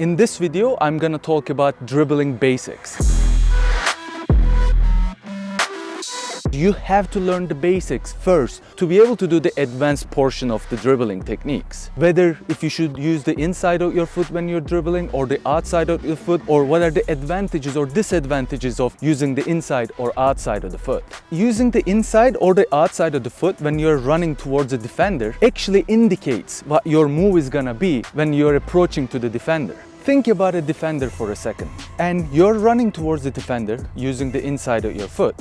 In this video, I'm gonna talk about dribbling basics. You have to learn the basics first to be able to do the advanced portion of the dribbling techniques. Whether if you should use the inside of your foot when you're dribbling or the outside of your foot, or what are the advantages or disadvantages of using the inside or outside of the foot. Using the inside or the outside of the foot when you're running towards a defender actually indicates what your move is gonna be when you're approaching to the defender. Think about a defender for a second, and you're running towards the defender using the inside of your foot.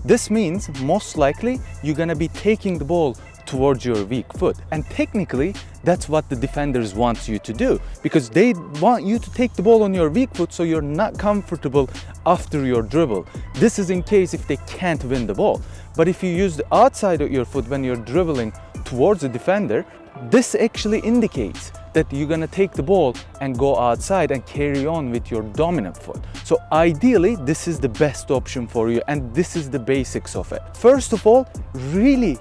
This means most likely you're gonna be taking the ball towards your weak foot, and technically that's what the defenders want you to do, because they want you to take the ball on your weak foot so you're not comfortable after your dribble. This is in case if they can't win the ball. But if you use the outside of your foot when you're dribbling towards the defender, this actually indicates that you're gonna take the ball and go outside and carry on with your dominant foot. So ideally, this is the best option for you, and this is the basics of it. First of all, really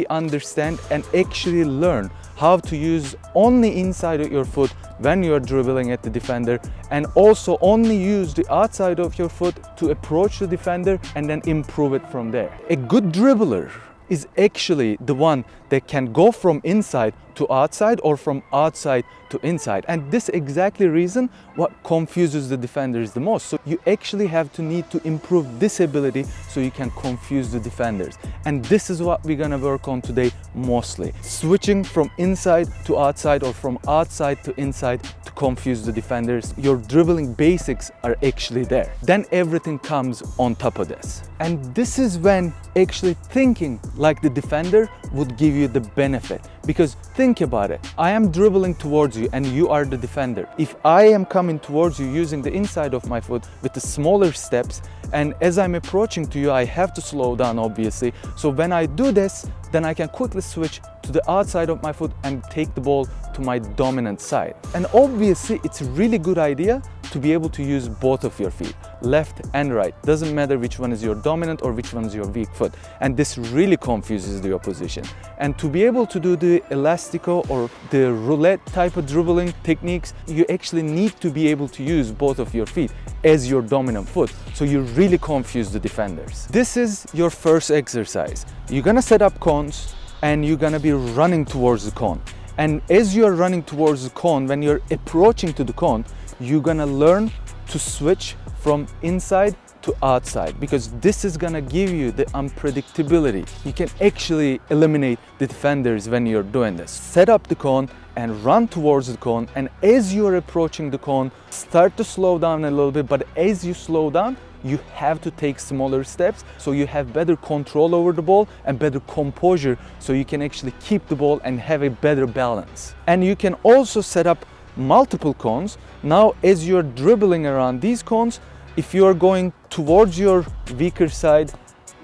understand and actually learn how to use only inside of your foot when you're dribbling at the defender, and also only use the outside of your foot to approach the defender and then improve it from there. A good dribbler is actually the one that can go from inside to outside or from outside to inside, and this exactly reason what confuses the defenders the most. So you actually have to need to improve this ability so you can confuse the defenders, and this is what we're gonna work on today mostly. Switching from inside to outside or from outside to inside to confuse the defenders. Your dribbling basics are actually there. Then everything comes on top of this, and this is when actually thinking like the defender would give you the benefit. Because think about it, I am dribbling towards you and you are the defender. If I am coming towards you using the inside of my foot with the smaller steps, and as I'm approaching to you, I have to slow down obviously. So when I do this, then I can quickly switch to the outside of my foot and take the ball to my dominant side. And obviously it's a really good idea to be able to use both of your feet, left and right. Doesn't matter which one is your dominant or which one is your weak foot. And this really confuses the opposition. And to be able to do the elastico or the roulette type of dribbling techniques, you actually need to be able to use both of your feet as your dominant foot. So you really confuse the defenders. This is your first exercise. You're gonna set up cones and you're gonna be running towards the cone. And as you're running towards the cone, when you're approaching to the cone, you're gonna learn to switch from inside to outside, because this is gonna give you the unpredictability. You can actually eliminate the defenders when you're doing this. Set up the cone and run towards the cone, and as you're approaching the cone, start to slow down a little bit, but as you slow down, you have to take smaller steps so you have better control over the ball and better composure, so you can actually keep the ball and have a better balance. And you can also set up multiple cones. Now as you're dribbling around these cones, if you're going towards your weaker side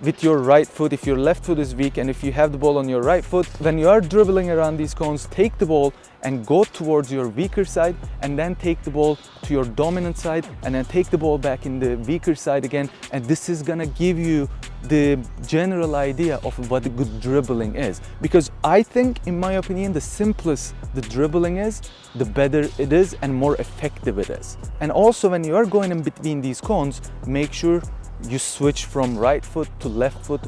with your right foot, if your left foot is weak and if you have the ball on your right foot, when you are dribbling around these cones, take the ball and go towards your weaker side, and then take the ball to your dominant side, and then take the ball back in the weaker side again. And this is gonna give you the general idea of what a good dribbling is. Because I think, in my opinion, the simplest the dribbling is, the better it is and more effective it is. And also when you are going in between these cones, make sure you switch from right foot to left foot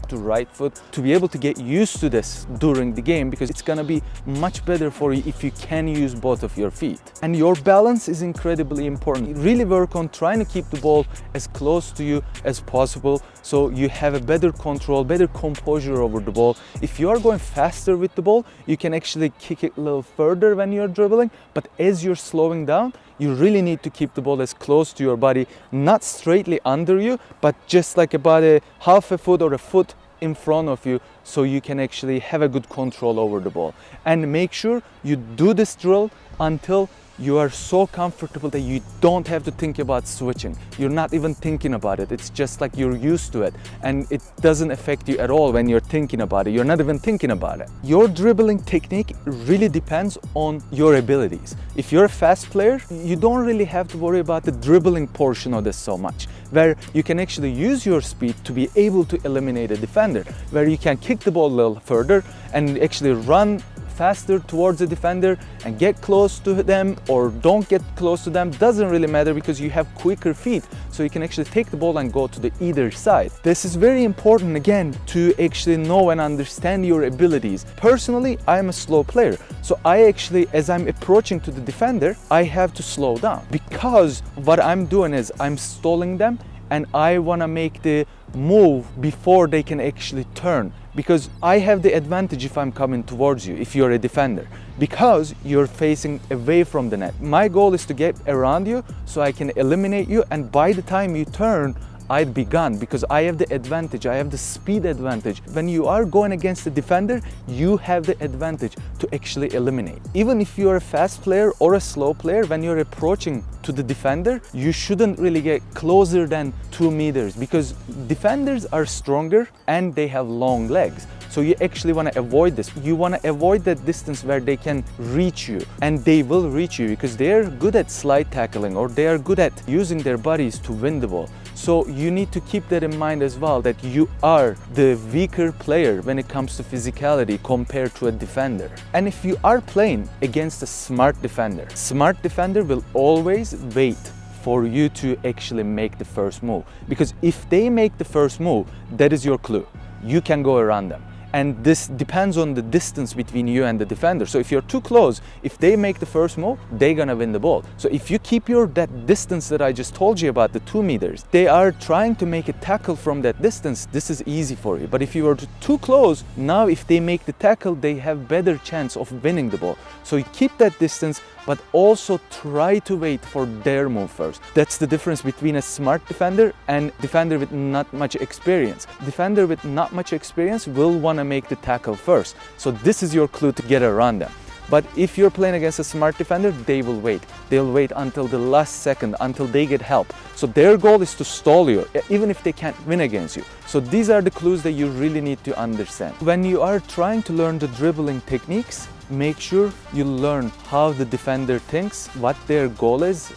to right foot, to be able to get used to this during the game, because it's gonna be much better for you if you can use both of your feet. And your balance is incredibly important. Really work on trying to keep the ball as close to you as possible so you have a better control, better composure over the ball. If you are going faster with the ball, you can actually kick it a little further when you're dribbling, but as you're slowing down, you really need to keep the ball as close to your body, not straightly under you, but just like about a half a foot or a foot in front of you, so you can actually have a good control over the ball. And make sure you do this drill until you are so comfortable that you don't have to think about switching. You're not even thinking about it. It's just like you're used to it, and it doesn't affect you at all when you're thinking about it. You're not even thinking about it. Your dribbling technique really depends on your abilities. If you're a fast player, you don't really have to worry about the dribbling portion of this so much, where you can actually use your speed to be able to eliminate a defender, where you can kick the ball a little further and actually run faster towards the defender and get close to them, or don't get close to them, doesn't really matter because you have quicker feet, so you can actually take the ball and go to the either side. This is very important again to actually know and understand your abilities. Personally, I'm a slow player, so I actually, as I'm approaching to the defender, I have to slow down, because what I'm doing is I'm stalling them and I want to make the move before they can actually turn, because I have the advantage if I'm coming towards you, if you're a defender, because you're facing away from the net. My goal is to get around you so I can eliminate you, and by the time you turn, I'd be gone, because I have the advantage, I have the speed advantage. When you are going against the defender, you have the advantage to actually eliminate. Even if you're a fast player or a slow player, when you're approaching to the defender, you shouldn't really get closer than 2 meters, because defenders are stronger and they have long legs. So you actually want to avoid this. You want to avoid that distance where they can reach you, and they will reach you because they are good at slide tackling, or they are good at using their bodies to win the ball. So you need to keep that in mind as well, that you are the weaker player when it comes to physicality compared to a defender. And if you are playing against a smart defender will always wait for you to actually make the first move, because if they make the first move, that is your clue. You can go around them. And this depends on the distance between you and the defender. So if you're too close, if they make the first move, they're gonna win the ball. So if you keep that distance that I just told you about, the 2 meters, they are trying to make a tackle from that distance, this is easy for you. But if you are too close, now if they make the tackle, they have better chance of winning the ball. So you keep that distance, but also try to wait for their move first. That's the difference between a smart defender and defender with not much experience. Defender with not much experience will want to make the tackle first. So this is your clue to get around them. But if you're playing against a smart defender, they will wait. They'll wait until the last second, until they get help. So their goal is to stall you, even if they can't win against you. So these are the clues that you really need to understand. When you are trying to learn the dribbling techniques, make sure you learn how the defender thinks, what their goal is,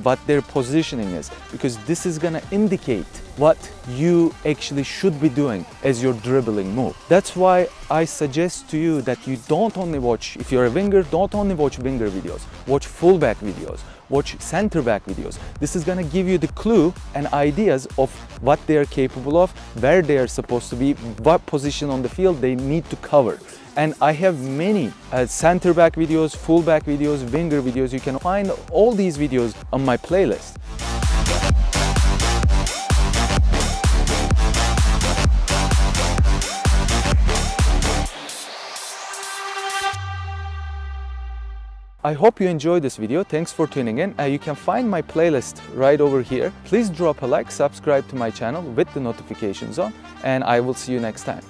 what their positioning is, because this is gonna indicate what you actually should be doing as your dribbling move. That's why I suggest to you that you don't only watch, if you're a winger, don't only watch winger videos, watch fullback videos, watch center back videos. This is gonna give you the clue and ideas of what they are capable of, where they are supposed to be, what position on the field they need to cover. And I have many center back videos, fullback videos, winger videos. You can find all these videos on my playlist. I hope you enjoyed this video. Thanks for tuning in. You can find my playlist right over here. Please drop a like, subscribe to my channel with the notifications on, and I will see you next time.